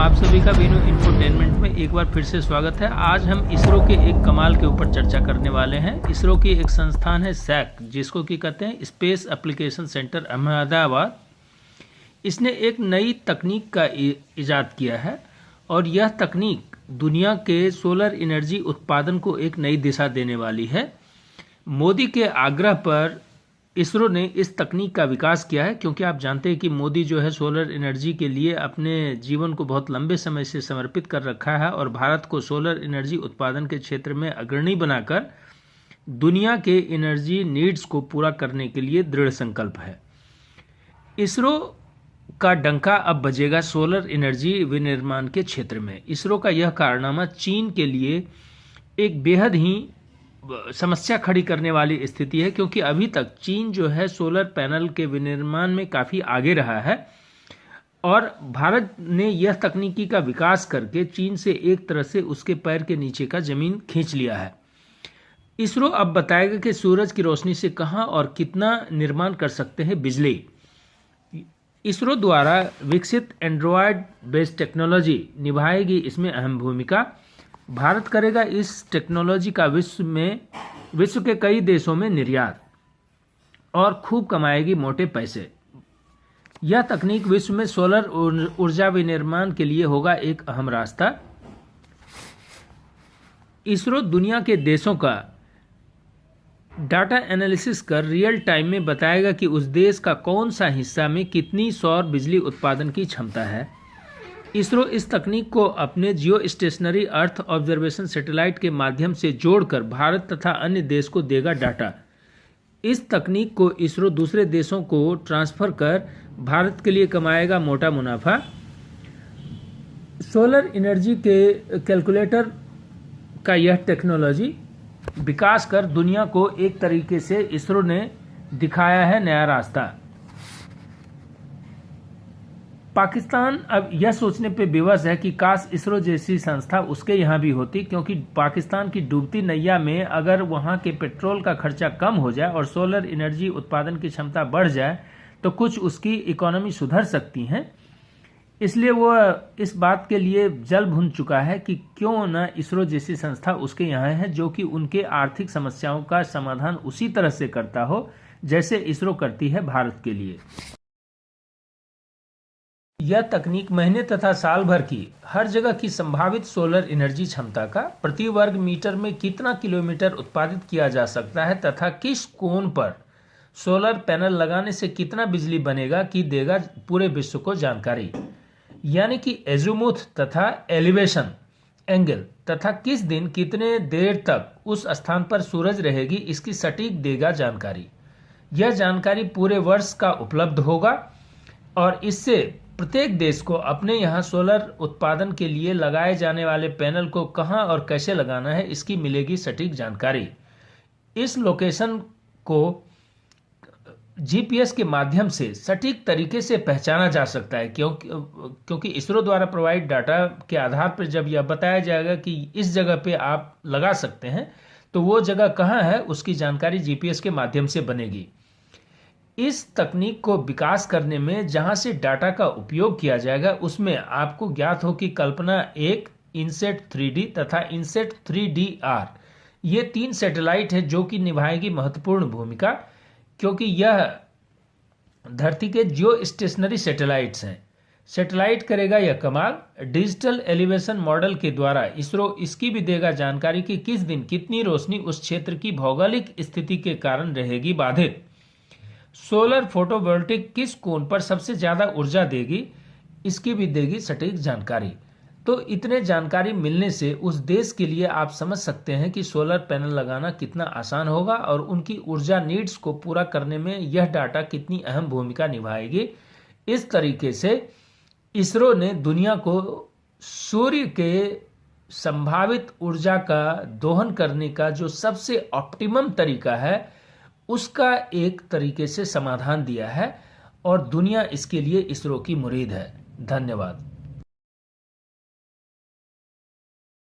आप सभी का वीनू इंफोटेनमेंट में एक बार फिर से स्वागत है। आज हम इसरो के एक कमाल के ऊपर चर्चा करने वाले हैं। इसरो की एक संस्थान है सैक, जिसको कि कहते हैं स्पेस एप्लीकेशन सेंटर अहमदाबाद। इसने एक नई तकनीक का इजाद किया है और यह तकनीक दुनिया के सोलर एनर्जी उत्पादन को एक नई दिशा देने वाली है। मोदी के आग्रह पर इसरो ने इस तकनीक का विकास किया है, क्योंकि आप जानते हैं कि मोदी जो है सोलर एनर्जी के लिए अपने जीवन को बहुत लंबे समय से समर्पित कर रखा है और भारत को सोलर एनर्जी उत्पादन के क्षेत्र में अग्रणी बनाकर दुनिया के एनर्जी नीड्स को पूरा करने के लिए दृढ़ संकल्प है। इसरो का डंका अब बजेगा सोलर एनर्जी विनिर्माण के क्षेत्र में। इसरो का यह कारनामा चीन के लिए एक बेहद ही समस्या खड़ी करने वाली स्थिति है, क्योंकि अभी तक चीन जो है सोलर पैनल के विनिर्माण में काफ़ी आगे रहा है और भारत ने यह तकनीकी का विकास करके चीन से एक तरह से उसके पैर के नीचे का ज़मीन खींच लिया है। इसरो अब बताएगा कि सूरज की रोशनी से कहाँ और कितना निर्माण कर सकते हैं बिजली। इसरो द्वारा विकसित एंड्रॉयड बेस्ड टेक्नोलॉजी निभाएगी इसमें अहम भूमिका। भारत करेगा इस टेक्नोलॉजी का विश्व के कई देशों में निर्यात और खूब कमाएगी मोटे पैसे। यह तकनीक विश्व में सोलर ऊर्जा विनिर्माण के लिए होगा एक अहम रास्ता। इसरो दुनिया के देशों का डाटा एनालिसिस कर रियल टाइम में बताएगा कि उस देश का कौन सा हिस्सा में कितनी सौर बिजली उत्पादन की क्षमता है। इसरो इस तकनीक को अपने जियो स्टेशनरी अर्थ ऑब्जर्वेशन सैटेलाइट के माध्यम से जोड़कर भारत तथा अन्य देश को देगा डाटा। इस तकनीक को इसरो दूसरे देशों को ट्रांसफर कर भारत के लिए कमाएगा मोटा मुनाफा। सोलर एनर्जी के कैलकुलेटर का यह टेक्नोलॉजी विकास कर दुनिया को एक तरीके से इसरो ने दिखाया है नया रास्ता। पाकिस्तान अब यह सोचने पे विवश है कि काश इसरो जैसी संस्था उसके यहाँ भी होती, क्योंकि पाकिस्तान की डूबती नैया में अगर वहाँ के पेट्रोल का खर्चा कम हो जाए और सोलर एनर्जी उत्पादन की क्षमता बढ़ जाए तो कुछ उसकी इकोनॉमी सुधर सकती है। इसलिए वो इस बात के लिए जल भुन चुका है कि क्यों न इसरो जैसी संस्था उसके यहाँ है, जो कि उनके आर्थिक समस्याओं का समाधान उसी तरह से करता हो जैसे इसरो करती है भारत के लिए। यह तकनीक महीने तथा साल भर की हर जगह की संभावित सोलर एनर्जी क्षमता का प्रति वर्ग मीटर में कितना किलोमीटर उत्पादित किया जा सकता है तथा किस कोण पर सोलर पैनल लगाने से कितना बिजली बनेगा की देगा पूरे विश्व को जानकारी। यानी कि एज़ीमुथ तथा एलिवेशन एंगल तथा किस दिन कितने देर तक उस स्थान पर सूरज रहेगी इसकी सटीक देगा जानकारी। यह जानकारी पूरे वर्ष का उपलब्ध होगा और इससे प्रत्येक देश को अपने यहाँ सोलर उत्पादन के लिए लगाए जाने वाले पैनल को कहाँ और कैसे लगाना है इसकी मिलेगी सटीक जानकारी। इस लोकेशन को जीपीएस के माध्यम से सटीक तरीके से पहचाना जा सकता है, क्योंकि इसरो द्वारा प्रोवाइड डाटा के आधार पर जब यह बताया जाएगा कि इस जगह पे आप लगा सकते हैं तो वो जगह कहाँ है उसकी जानकारी जीपीएस के माध्यम से बनेगी। इस तकनीक को विकास करने में जहां से डाटा का उपयोग किया जाएगा उसमें आपको ज्ञात हो कि कल्पना 1, इनसेट 3D तथा इनसेट 3DR ये 3 सैटेलाइट हैं जो कि निभाएगी महत्वपूर्ण भूमिका, क्योंकि यह धरती के जियो स्टेशनरी सैटेलाइट्स हैं। सैटेलाइट करेगा यह कमाल। डिजिटल एलिवेशन मॉडल के द्वारा इसरो इसकी भी देगा जानकारी कि किस दिन कितनी रोशनी उस क्षेत्र की भौगोलिक स्थिति के कारण रहेगी बाधित। सोलर फोटोवोल्टिक किस कोण पर सबसे ज़्यादा ऊर्जा देगी इसकी भी देगी सटीक जानकारी। तो इतने जानकारी मिलने से उस देश के लिए आप समझ सकते हैं कि सोलर पैनल लगाना कितना आसान होगा और उनकी ऊर्जा नीड्स को पूरा करने में यह डाटा कितनी अहम भूमिका निभाएगी। इस तरीके से इसरो ने दुनिया को सूर्य के संभावित ऊर्जा का दोहन करने का जो सबसे ऑप्टिमम तरीका है उसका एक तरीके से समाधान दिया है और दुनिया इसके लिए इसरो की मुरीद है। धन्यवाद।